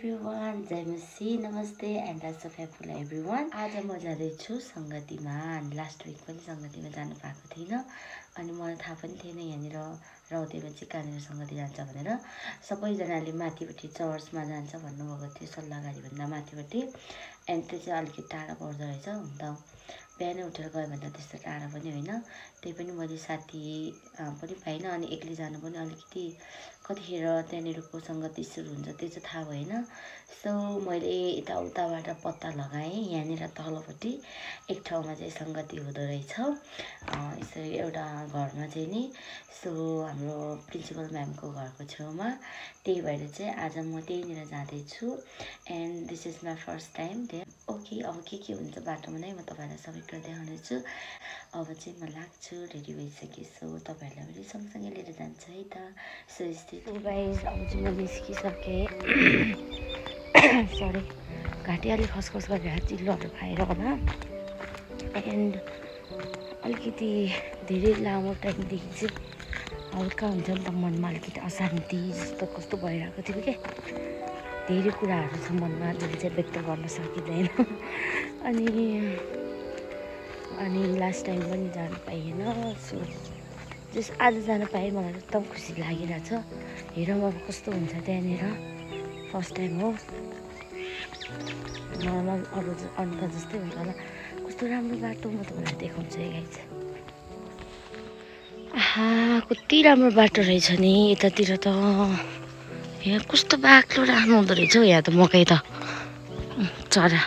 Everyone, जय मसी, नमस्ते and last of happy everyone. आज म जाँदैछु सङ्गतिमा। लास्ट विक पनि सङ्गतिमा जानु पाएको थिइनँ अनि मलाई थाहा पनि थिएन यहाँनिर रौतेमा चाहिँ कहाँनिर सङ्गति जान्छ भनेर। सबैजनाले माथिपट्टि चर्चमा जान्छ भन्नुभएको थियो, सल्लाहगारीभन्दा माथिपट्टि। एन्ड त्यो चाहिँ अलिकति टाढा पर्दो रहेछ। हुन त बिहानै उठेर गयो भने त त्यस्तो टाढा पनि होइन। त्यही पनि मैले साथी पनि पाइनँ अनि एक्लै जानु पनि अलिकति कतिखेर त्यहाँनिरको सङ्गति सुरु हुन्छ त्यो चाहिँ थाहा भएन। सो मैले यताउताबाट पत्ता लगाएँ। यहाँनिर तलपट्टि एक ठाउँमा चाहिँ सङ्गति हुँदो रहेछ यसरी एउटा घरमा चाहिँ नि। सो हाम्रो प्रिन्सिपल म्यामको घरको छेउमा। त्यही भएर चाहिँ आज म त्यहीँनिर जाँदैछु and this is my first time there. Okay, अब के हुन्छ बाटोमा नै म तपाईँलाई सबै कुरा देखाउनेछु। अब चाहिँ म लाग्छु, रेडी भइसकेँ। सो तपाईँहरूलाई पनि सँगसँगै लिएर जान्छ है त। सो स्थित गाइस, अब चाहिँ म निस्किसकेँ। सरी, घाँटी अलिक खसखस गरेर चिल्लोहरू खाएर होला। एन्ड अलिकति धेरै लामो टाइमदेखि चाहिँ हल्का हुन्छ नि त मनमा अलिकति अशान्ति जस्तो कस्तो भइरहेको थियो क्या। धेरै कुराहरू छ मनमा जुन चाहिँ व्यक्त गर्न सकिँदैन। अनि लास्ट टाइम पनि जानु पाइएन। सो जस आज जानु पाएँ मलाई एकदम खुसी लागिरहेछ। हेरौँ अब कस्तो हुन्छ त्यहाँनिर। फर्स्ट टाइम हो। मलाई अरू अन्त जस्तै हुन्छ होला। कस्तो राम्रो बाटो म तपाईँलाई देखाउँछु है गाइस। आहा, कति राम्रो बाटो रहेछ नि यतातिर त। यहाँ कस्तो बाक्लो राख्नु हुँदो रहेछ हौ। यहाँ त मकै त चरा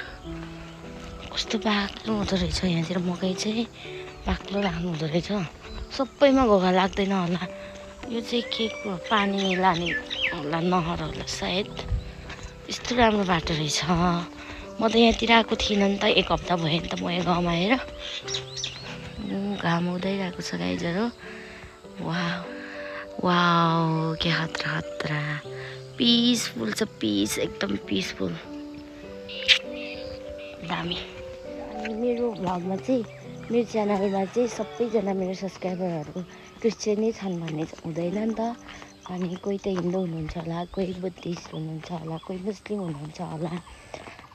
कस्तो बाक्लो हुँदो रहेछ। यहाँतिर मकै चाहिँ बाक्लो राख्नु हुँदो रहेछ। सबैमा घोगा लाग्दैन होला। यो चाहिँ के पानी लाने होला, नहर होला सायद। यस्तो राम्रो बाटो रहेछ। म त यहाँतिर आएको थिइनँ नि त, एक हप्ता भयो नि त म यहाँ गाउँमा आएर। घाम उदाइरहेको छ गाइजहरू। वाउ वाउ, के खतरा खतरा पिसफुल छ। पिस एकदम पिसफुल, दामी। अनि मेरो भ्लगमा चाहिँ, मेरो च्यानलमा चाहिँ सबैजना मेरो सब्सक्राइबरहरू क्रिस्चियनै छन् भन्ने हुँदैन नि त। अनि कोही त हिन्दू हुनुहुन्छ होला, कोही बुद्धिस्ट हुनुहुन्छ होला, कोही मुस्लिम हुनुहुन्छ होला।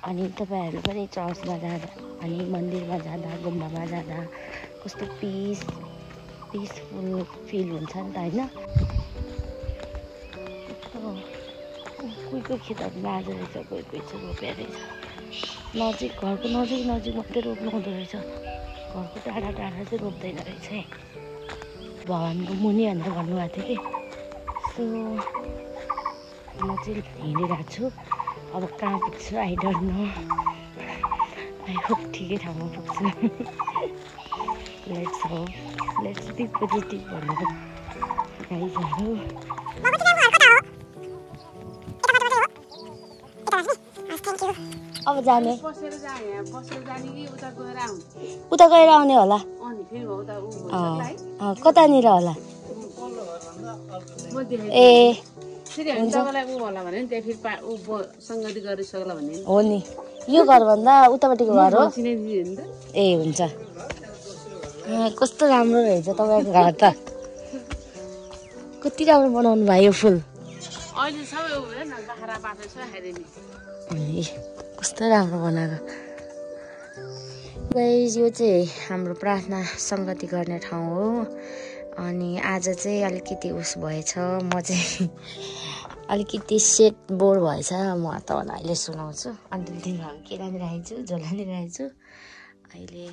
अनि तपाईँहरू पनि चर्चमा जाँदा अनि मन्दिरमा जाँदा गुम्बामा जाँदा कस्तो पिसफुल फिल हुन्छ नि त होइन। कोही खेतहरू बाँझो रहेछ, कोही चाहिँ रोप्या रहेछ। नजिक, घरको नजिक मात्रै रोप्नु हुँदो रहेछ। घरको टाढा चाहिँ रोप्दैन रहेछ है। भगवान्को मुनि भनेर भन्नुभएको थियो कि। सो म चाहिँ हिँडिरहेको छु। अब कहाँ पुग्छु I don't know. I hope ठिकै ठाउँमा पुग्छु। लेट्स बी पोजिटिभ भनेर गाइजहरू। अब जाने उता गएर आउने होला। कतानिर होला? ए हो नि, यो घरभन्दा उतापट्टिको घर हो। ए हुन्छ। कस्तो राम्रो रहेछ तपाईँको घर त। कति राम्रो बनाउनु भयो यो फुल। कस्तो राम्रो बनाएको। गाइस, यो चाहिँ हाम्रो प्रार्थना सङ्गति गर्ने ठाउँ हो। अनि आज चाहिँ अलिकति उस भएछ, म चाहिँ अलिकति सेट बोर भएछ। म तपाईँलाई अहिले सुनाउँछु। अन्तिम दिनहरू के लानिरहेको छु, झोला लिइरहेको छु। अहिले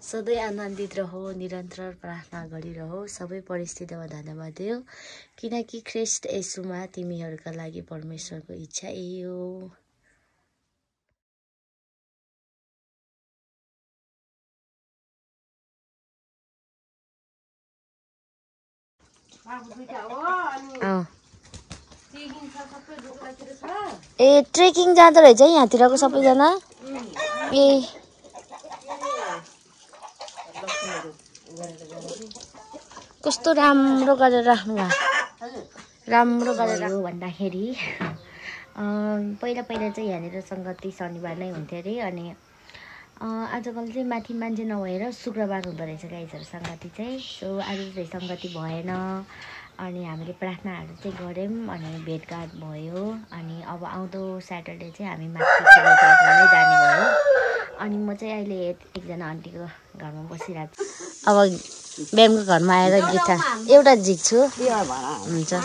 सधैँ आनन्दित रहो, निरन्तर प्रार्थना गरिरहो, सबै परिस्थितिमा धन्यवाद दियो, किनकि ख्रिस्ट येशूमा तिमीहरूका लागि परमेश्वरको इच्छा यही हो। ए ट्रेकिङ जाँदो रहेछ है यहाँतिरको सबैजना। ए कस्तो राम्रो गरेर राख्नु भयो। राम्रो गरेर भन्दाखेरि पहिला चाहिँ यहाँनिर सङ्गति शनिबार नै हुन्थ्यो अरे। अनि आजकल चाहिँ माथि मान्छे नभएर शुक्रबार हुँदो रहेछ गाइजहरू सङ्गति चाहिँ। सो आज चाहिँ सङ्गति भएन अनि हामीले प्रार्थनाहरू चाहिँ गऱ्यौँ अनि भेटघाट भयो। अनि अब आउँदो स्याटरडे चाहिँ हामी माथि चर्चमा नै जाने भयो। अनि म चाहिँ अहिले एकजना आन्टीको घरमा बसिरहेको छु। अब ब्यामको घरमा आएर गिटार एउटा झिक्छु हुन्छ।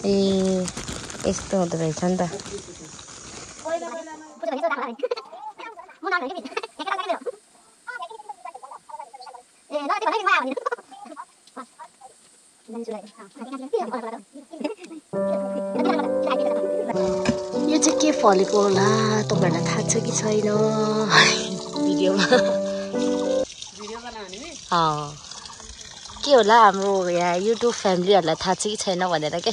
ए यस्तो हुँदो रहेछ नि त। यो चाहिँ के फलेको होला तपाईँहरूलाई थाहा छ कि छैन भिडियोमा? के होला हाम्रो यहाँ युट्युब फ्यामिलीहरूलाई थाहा छ कि छैन भनेर के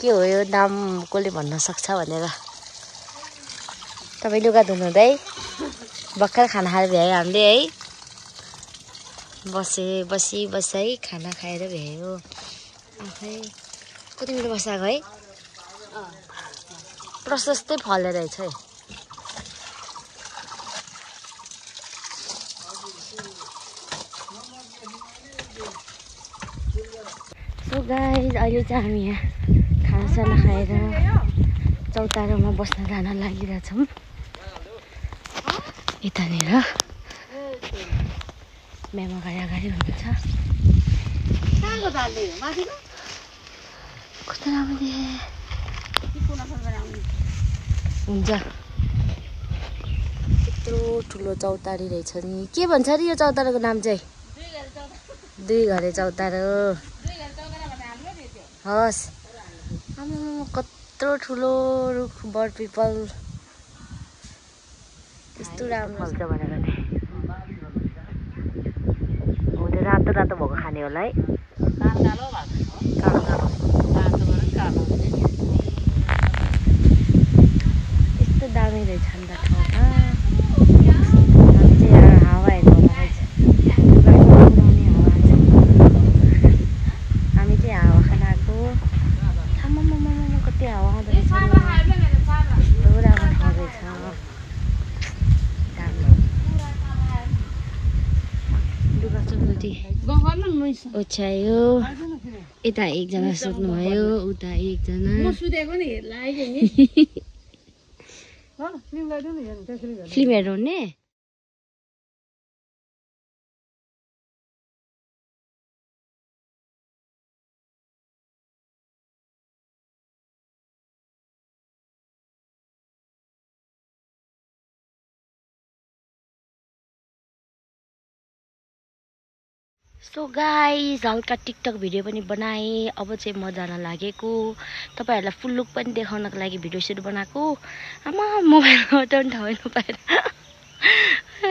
हो यो नाम कसले भन्न सक्छ भनेर। तपाईँ लुगा धुनुहुँदै भर्खर खाना खाएर भ्यायो हामीले है। बसी खाना खाएर भ्यायो आफै। कति मिनट बसाएको है? प्रशस्तै फले रहेछ है। सो गाइस अहिले चाहिँ हामी यहाँ खानासाना खाएर चौतारोमा बस्न जान लागिरहेछौँ। यतानिर म्याम अगाडि हुनुहुन्छ। कस्तो राम्रो हुन्छ। यत्रो ठुलो चौतारी रहेछ नि। के भन्छ अरे यो चौतारोको नाम चाहिँ? दुई घरे चौतारो। हस् कत्रो ठुलो रुख बड पिपल यस्तो राम्रो फल्छ भनेर नि। हो त्यो रातो रातो भएको खाने होला है। यस्तो दामी रहेछ नि त ठाउँमा। हामी चाहिँ हावा हेर्नु रहेछ। हामी चाहिँ हावा खान आएको। कति हावा आउँदो रहेछ। यस्तो राम्रो ठाउँ रहेछ। ओछ्यायो। यता एकजना सुत्नुभयो उता एकजना। फिल्म हेर्नु हुने? सो गाइस हल्का टिकटक भिडियो पनि बनाएँ। अब चाहिँ म जान लागेको। तपाईँहरूलाई फुल लुक पनि देखाउनको लागि भिडियो सुरु बनाएको। आमा मोबाइलमा बटाउने ठाउँ नपाएर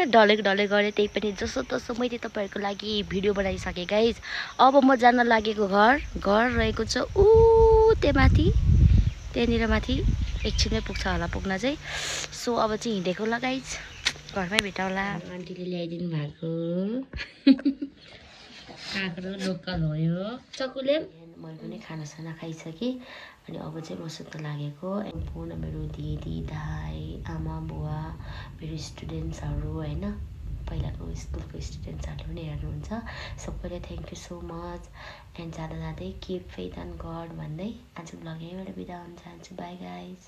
ढलेको गरेँ। त्यही पनि जसो तसो मैले तपाईँहरूको लागि भिडियो बनाइसकेँ गाइस। अब म जान लागेको घर रहेको छ ऊ त्यहाँ माथि। त्यहाँनिर माथि एकछिनमै पुग्छ होला पुग्न चाहिँ। सो अब चाहिँ हिँडेको ल गाइस। घरमै भेटाउला। आन्टीले ल्याइदिनु भएको काँक्रो लोकल हो यो। चकुले मैले पनि खानासाना खाइसकेँ। अनि अब चाहिँ म सुत्न लागेको। सम्पूर्ण मेरो दिदी दाइ आमा बुवा मेरो स्टुडेन्ट्सहरू होइन पहिलाको स्कुलको स्टुडेन्ट्सहरूले पनि हेर्नुहुन्छ। सबैलाई thank you so much. And जाँदा जाँदै किप फेथ इन गड भन्दै आज ब्लग यहीँबाट बिदा हुन चाहन्छु। By guys.